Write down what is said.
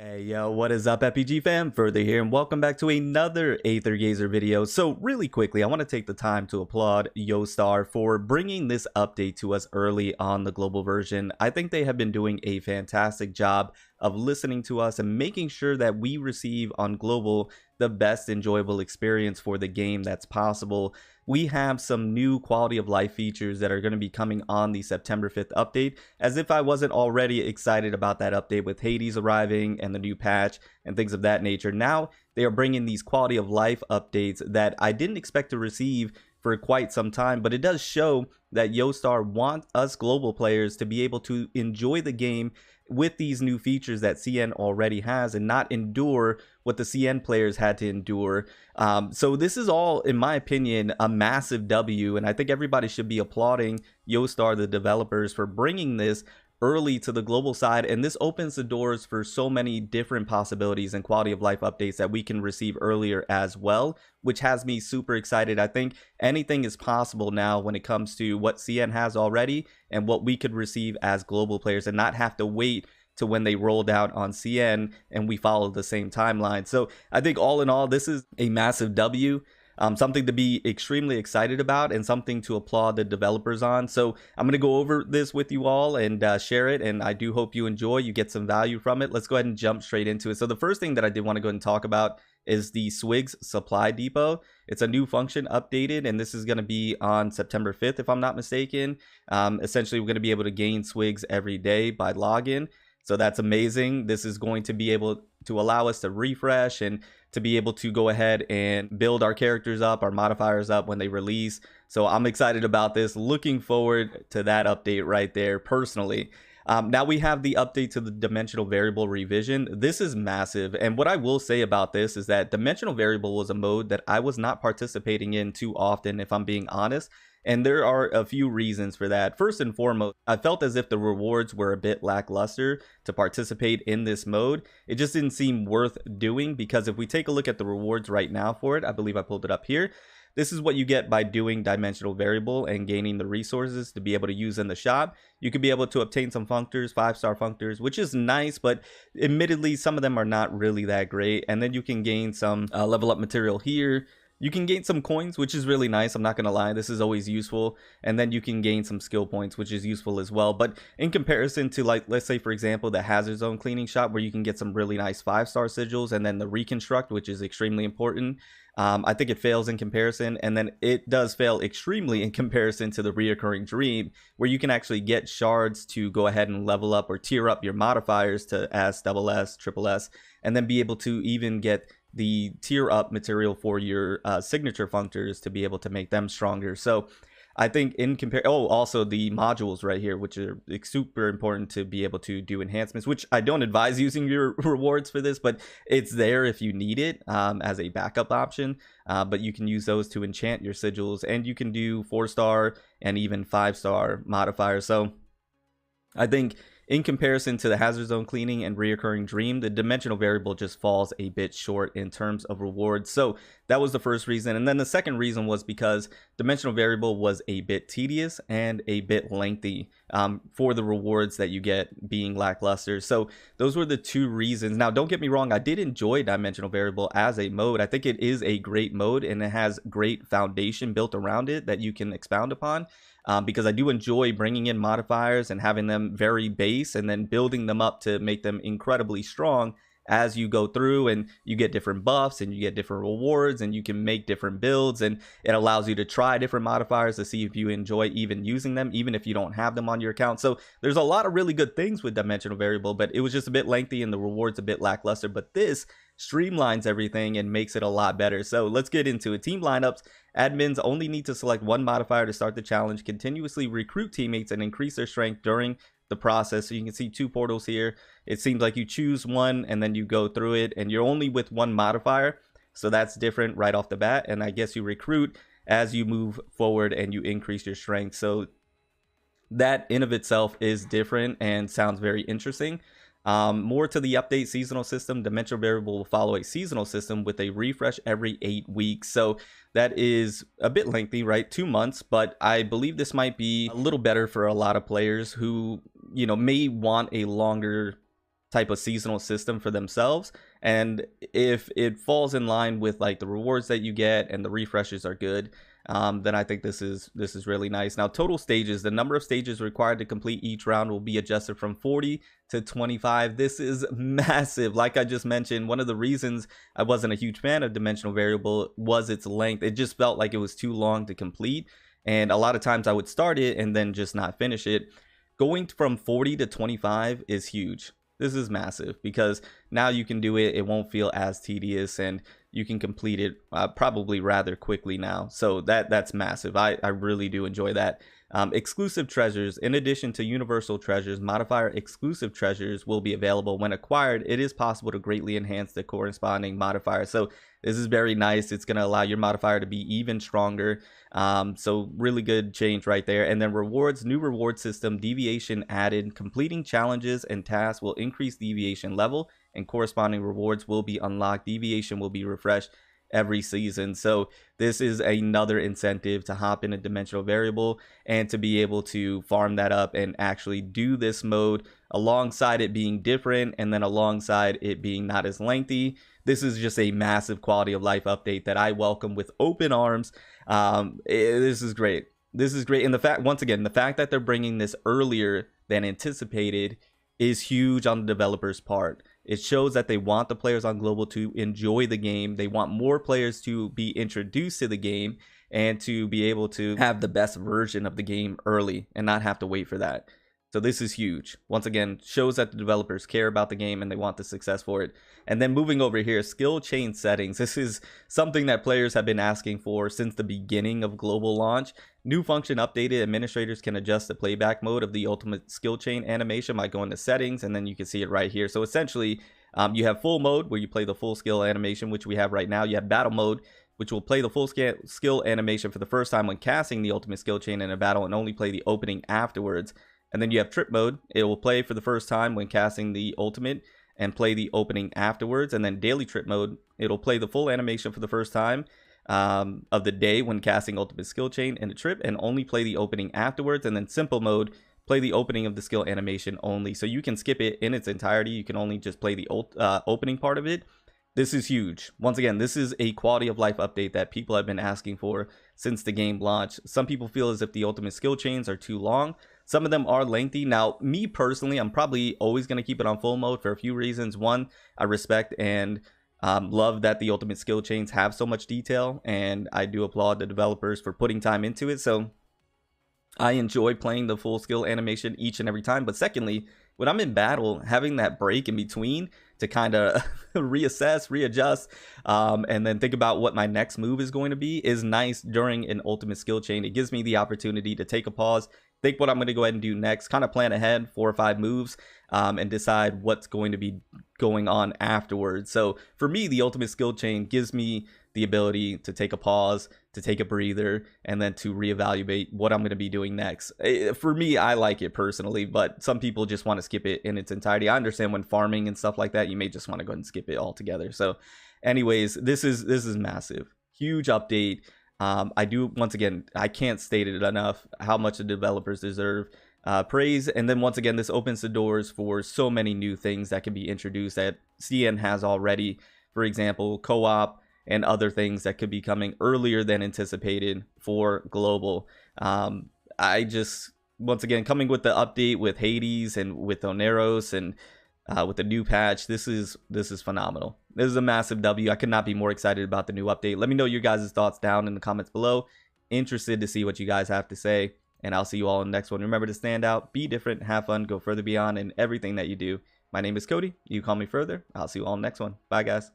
Hey yo, what is up FPG fam? Further here and welcome back to another Aether Gazer video. So really quickly, I want to take the time to applaud Yostar for bringing this update to us early on the global version. I think they have been doing a fantastic job of listening to us and making sure that we receive on global the best enjoyable experience for the game that's possible. We have some new quality of life features that are going to be coming on the September 5th update, as if I wasn't already excited about that update with Hades arriving and the new patch and things of that nature. Now they are bringing these quality of life updates that I didn't expect to receive for quite some time, but it does show that Yostar want us global players to be able to enjoy the game with these new features that CN already has and not endure what the CN players had to endure. So this is all, in my opinion, a massive W, and I think everybody should be applauding Yostar, the developers, for bringing this early to the global side, and this opens the doors for so many different possibilities and quality of life updates that we can receive earlier as well, which has me super excited. I think anything is possible now when it comes to what CN has already and what we could receive as global players and not have to wait to when they rolled out on CN and we follow the same timeline. So I think all in all, this is a massive W. Something to be extremely excited about and something to applaud the developers on. So I'm going to go over this with you all and share it, and I do hope you enjoy, you get some value from it. Let's go ahead and jump straight into it. So the first thing that I did want to go ahead and talk about is the Swig's supply depot. It's a new function updated, and this is going to be on September 5th if I'm not mistaken. Essentially we're going to be able to gain Swigs every day by login. So that's amazing. This is going to be able to allow us to refresh and to be able to go ahead and build our characters up, our modifiers up when they release. So I'm excited about this. Looking forward to that update right there personally. Now we have the update to the dimensional variable revision. This is massive. And what I will say about this is that dimensional variable was a mode that I was not participating in too often, if I'm being honest. And there are a few reasons for that. First and foremost, I felt as if the rewards were a bit lackluster to participate in this mode. It just didn't seem worth doing, because if we take a look at the rewards right now for it, I believe I pulled it up here. This is what you get by doing dimensional variable and gaining the resources to be able to use in the shop. You could be able to obtain some functors, 5-star functors, which is nice, but admittedly some of them are not really that great. And then you can gain some level up material here. You can gain some coins, which is really nice. I'm not going to lie. This is always useful. And then you can gain some skill points, which is useful as well. But in comparison to, like, let's say, for example, the Hazard Zone cleaning shop, where you can get some really nice 5-star sigils, and then the Reconstruct, which is extremely important. I think it fails in comparison, and then it does fail extremely in comparison to the Reoccurring Dream, where you can actually get shards to go ahead and level up or tier up your modifiers to S, double S, triple S, and then be able to even get the tier up material for your signature functors to be able to make them stronger. So I think in compare, oh, also the modules right here, which are super important to be able to do enhancements, which I don't advise using your rewards for this, but it's there if you need it as a backup option. But you can use those to enchant your sigils, and you can do 4-star and even 5-star modifiers. So I think in comparison to the Hazard Zone cleaning and Reoccurring Dream, the dimensional variable just falls a bit short in terms of rewards. So that was the first reason. And then the second reason was because dimensional variable was a bit tedious and a bit lengthy for the rewards that you get being lackluster. So those were the two reasons. Now, don't get me wrong, I did enjoy dimensional variable as a mode. I think it is a great mode, and it has great foundation built around it that you can expound upon. Because I do enjoy bringing in modifiers and having them very base and then building them up to make them incredibly strong as you go through, and you get different buffs and you get different rewards and you can make different builds, and it allows you to try different modifiers to see if you enjoy even using them, even if you don't have them on your account. So there's a lot of really good things with dimensional variable, but it was just a bit lengthy and the rewards a bit lackluster. But this streamlines everything and makes it a lot better. So let's get into it. Team lineups. Admins only need to select one modifier to start the challenge, continuously recruit teammates, and increase their strength during the process. So you can see two portals here. It seems like you choose one and then you go through it, and you're only with one modifier. So that's different right off the bat. And I guess you recruit as you move forward and you increase your strength. So that in of itself is different and sounds very interesting. More to the update seasonal system. Dimensional variable will follow a seasonal system with a refresh every 8 weeks. So that is a bit lengthy, right? 2 months, but I believe this might be a little better for a lot of players who, you know, may want a longer type of seasonal system for themselves. And if it falls in line with like the rewards that you get and the refreshes are good, then I think this is really nice. Now, total stages, the number of stages required to complete each round will be adjusted from 40 to 25. This is massive. Like I just mentioned, one of the reasons I wasn't a huge fan of dimensional variable was its length. It just felt like it was too long to complete, and a lot of times I would start it and then just not finish it. Going from 40 to 25 is huge. This is massive because now you can do it. It won't feel as tedious, and you can complete it probably rather quickly now. So that's massive. I really do enjoy that. Exclusive treasures. In addition to universal treasures, modifier exclusive treasures will be available. When acquired, it is possible to greatly enhance the corresponding modifier. So this is very nice. It's going to allow your modifier to be even stronger. So really good change right there. And then rewards, new reward system, deviation added. Completing challenges and tasks will increase deviation level, and corresponding rewards will be unlocked. Deviation will be refreshed every season. So this is another incentive to hop in a dimensional variable and to be able to farm that up and actually do this mode alongside it being different, and then alongside it being not as lengthy. This is just a massive quality of life update that I welcome with open arms. This is great. This is great. And the fact, once again, the fact that they're bringing this earlier than anticipated is huge on the developers' part. It shows that they want the players on Global to enjoy the game. They want more players to be introduced to the game and to be able to have the best version of the game early and not have to wait for that. So this is huge. Once again, shows that the developers care about the game and they want the success for it. And then moving over here, skill chain settings. This is something that players have been asking for since the beginning of global launch. New function updated. Administrators can adjust the playback mode of the ultimate skill chain animation by going to settings, and then you can see it right here. So essentially, you have full mode where you play the full skill animation, which we have right now. You have battle mode, which will play the full skill animation for the first time when casting the ultimate skill chain in a battle and only play the opening afterwards. And then you have trip mode. It will play for the first time when casting the ultimate and play the opening afterwards. And then daily trip mode, it'll play the full animation for the first time of the day when casting ultimate skill chain in a trip and only play the opening afterwards. And then simple mode, play the opening of the skill animation only. So you can skip it in its entirety. You can only just play the opening part of it. This is huge. Once again, this is a quality of life update that people have been asking for since the game launched. Some people feel as if the ultimate skill chains are too long. Some of them are lengthy. Now, me personally, I'm probably always going to keep it on full mode for a few reasons. One, I respect and love that the ultimate skill chains have so much detail, and I do applaud the developers for putting time into it. So I enjoy playing the full skill animation each and every time. But secondly, when I'm in battle, having that break in between to kind of reassess, readjust, and then think about what my next move is going to be is nice during an ultimate skill chain. It gives me the opportunity to take a pause, think what I'm going to go ahead and do next, kind of plan ahead 4 or 5 moves, and decide what's going to be going on afterwards. So for me, the ultimate skill chain gives me the ability to take a pause, to take a breather, and then to reevaluate what I'm going to be doing next. For me, I like it personally, but some people just want to skip it in its entirety. I understand when farming and stuff like that, you may just want to go ahead and skip it altogether. So anyways, this is massive. Huge update. I do, once again, I can't state it enough how much the developers deserve praise. And then once again, this opens the doors for so many new things that can be introduced that CN has already. For example, co-op and other things that could be coming earlier than anticipated for global. I just, once again, coming with the update with Hades and with Oneros and with the new patch, this is phenomenal. This is a massive W. I could not be more excited about the new update. Let me know your guys' thoughts down in the comments below. Interested to see what you guys have to say, and I'll see you all in the next one. Remember to stand out, be different, have fun, go further beyond in everything that you do. My name is Cody. You call me further. I'll see you all in the next one. Bye, guys.